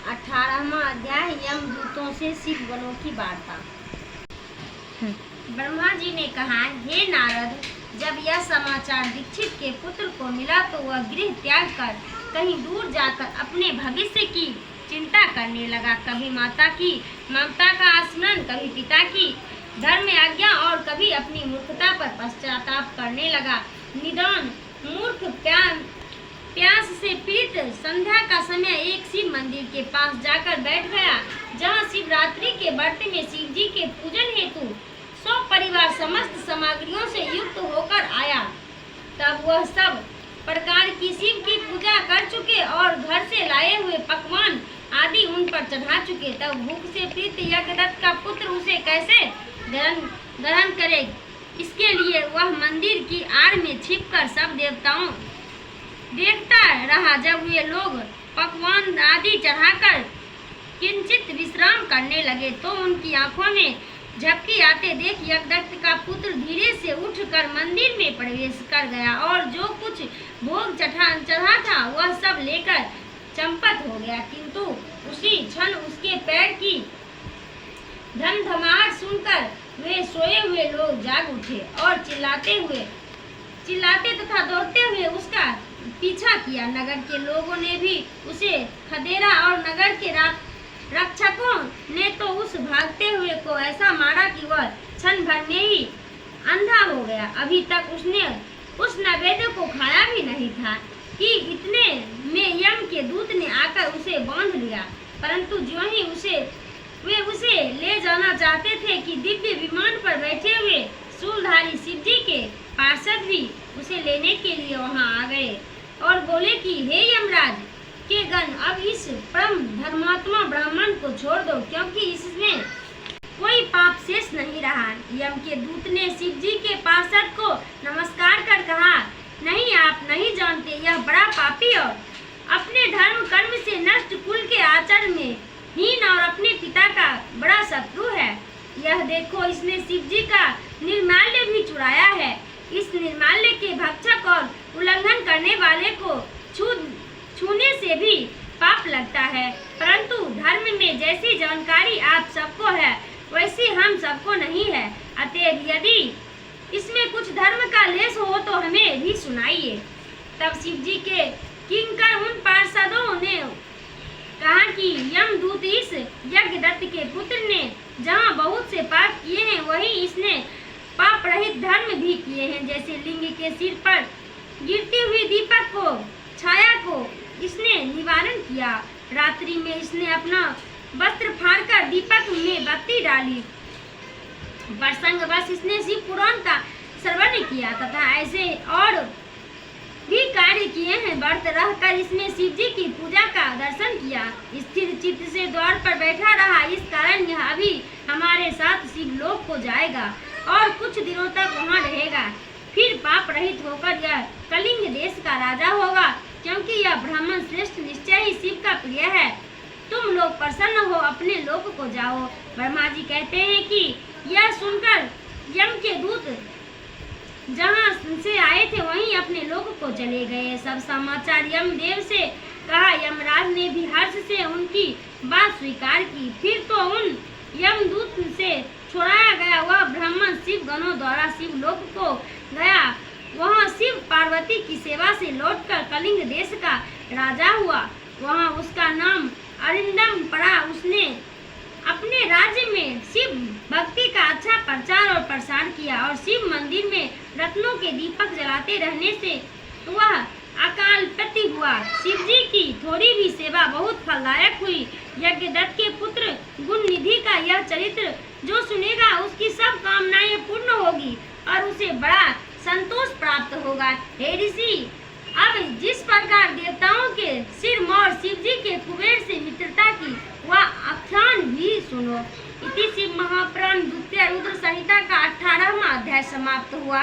18वां अध्याय यमदूतों से शिव गणों की वार्ता। ब्रह्मा जी ने कहा, हे नारद, जब यह समाचार दीक्षित के पुत्र को मिला तो वह गृह त्याग कर कहीं दूर जाकर अपने भविष्य की चिंता करने लगा। कभी माता की ममता का स्मरण, कभी पिता की धर्म आज्ञा और कभी अपनी मूर्खता पर पश्चाताप करने लगा। निदान मूर्ख प्यास से पीड़ित संध्या का समय एक शिव मंदिर के पास जाकर बैठ गया, जहाँ शिवरात्रि के व्रत में शिव जी के पूजन हेतु 100 परिवार समस्त सामग्रियों से युक्त होकर आया। तब वह सब प्रकार की शिव की पूजा कर चुके और घर से लाए हुए पकवान आदि उन पर चढ़ा चुके। तब भूख से पीड़ित यज्ञदत्त का पुत्र उसे कैसे ग्रहण करे, इसके लिए वह मंदिर की आड़ में छिपकर सब देवताओं देखता रहा। जब वे लोग पकवान आदि चढ़ाकर किंचित विश्राम करने लगे तो उनकी आंखों में झपकी आते देख यज्ञदत्त का पुत्र धीरे से उठकर मंदिर में प्रवेश कर गया और जो कुछ भोग चढ़ा था वह सब लेकर चंपत हो गया। किंतु उसी क्षण उसके पैर की धमधमाहट सुनकर वे सोए हुए लोग जाग उठे और चिल्लाते तथा दौड़ते हुए उसका पीछा किया। नगर के लोगों ने भी उसे खदेड़ा और नगर के रक्षकों ने तो उस भागते हुए को ऐसा मारा कि वह क्षण भर में ही अंधा हो गया। अभी तक उसने उस नैवेद्य को खाया भी नहीं था कि इतने में यम के दूत ने आकर उसे बांध लिया। परंतु जो ही वे उसे ले जाना चाहते थे कि दिव्य विमान पर बैठे हुए शूलधारी शिव जी के पार्षद भी उसे लेने के लिए वहां आ गए और बोले कि हे यमराज के गण, अब इस परम धर्मात्मा ब्राह्मण को छोड़ दो, क्योंकि इसमें कोई पाप शेष नहीं रहा। यम के दूत ने शिव जी के पार्षद को नमस्कार कर कहा, नहीं, आप नहीं जानते, यह बड़ा पापी और अपने धर्म कर्म से नष्ट कुल के आचरण में हीन और अपने पिता का बड़ा शत्रु है। यह देखो, इसने शिव जी का निर्माल्य भी चुराया है। इस निर्माल्य के भक्षक और उल्लंघन करने वाले को छूने से भी पाप लगता है। परंतु धर्म में जैसी जानकारी आप सबको है वैसी हम सबको नहीं है। अतएव यदि इसमें कुछ धर्म का लेश हो तो हमें भी सुनाइए। तब शिव जी के किंकर उन पार्षदों ने कहा कि यमदूत इस यज्ञदत्त के पुत्र ने जहाँ बहुत से पाप किए हैं वहीं इसने पाप रहित धर्म भी किए हैं। जैसे लिंग के सिर पर गिरती हुई दीपक को छाया को इसने निवारण किया। रात्रि में इसने अपना वस्त्र फाड़कर दीपक में बत्ती डाली। प्रसंगवश इसने शिव पुराण का श्रवण किया तथा ऐसे और भी कार्य किए हैं। व्रत रहकर इसने शिव जी की पूजा का दर्शन किया। स्थिर चित्त से द्वार पर बैठा रहा, इस कारण यह अभी हमारे साथ शिवलोक को जाएगा और कुछ दिनों तक वहाँ रहेगा। फिर पाप रहित होकर यह कलिंग देश का राजा होगा, क्योंकि यह ब्राह्मण श्रेष्ठ निश्चय ही शिव का प्रिय है। तुम लोग प्रसन्न हो अपने लोक को जाओ। ब्रह्मा जी कहते हैं कि यह सुनकर यम के दूत जहाँ से आए थे वहीं अपने लोक को चले गए। सब समाचार यमदेव से कहा। यमराज ने भी हर्ष से उनकी बात स्वीकार की। फिर तो उन यमदूत से छुड़ाया गया वह ब्राह्मण शिव गणों द्वारा शिवलोक को गया। वहाँ शिव पार्वती की सेवा से लौटकर कलिंग देश का राजा हुआ। वहाँ उसका नाम अरिंदम पड़ा। उसने अपने राज्य में शिव भक्ति का अच्छा प्रचार और प्रसार किया और शिव मंदिर में रत्नों के दीपक जलाते रहने से वह अकाल प्रति हुआ। शिव जी की थोड़ी भी सेवा बहुत फलदायक हुई। यज्ञदत्त के पुत्र गुण निधि का यह चरित्र जो सुनेगा उसकी सब कामनाएं पूर्ण होगी और उसे बड़ा संतोष प्राप्त होगा। हे ऋषि, अब जिस प्रकार देवताओं के सिर मोर शिव जी के कुबेर से मित्रता की वह आख्यान भी सुनो। इति शिव महापुराण द्वितीय रुद्र संहिता का 18वां अध्याय समाप्त हुआ।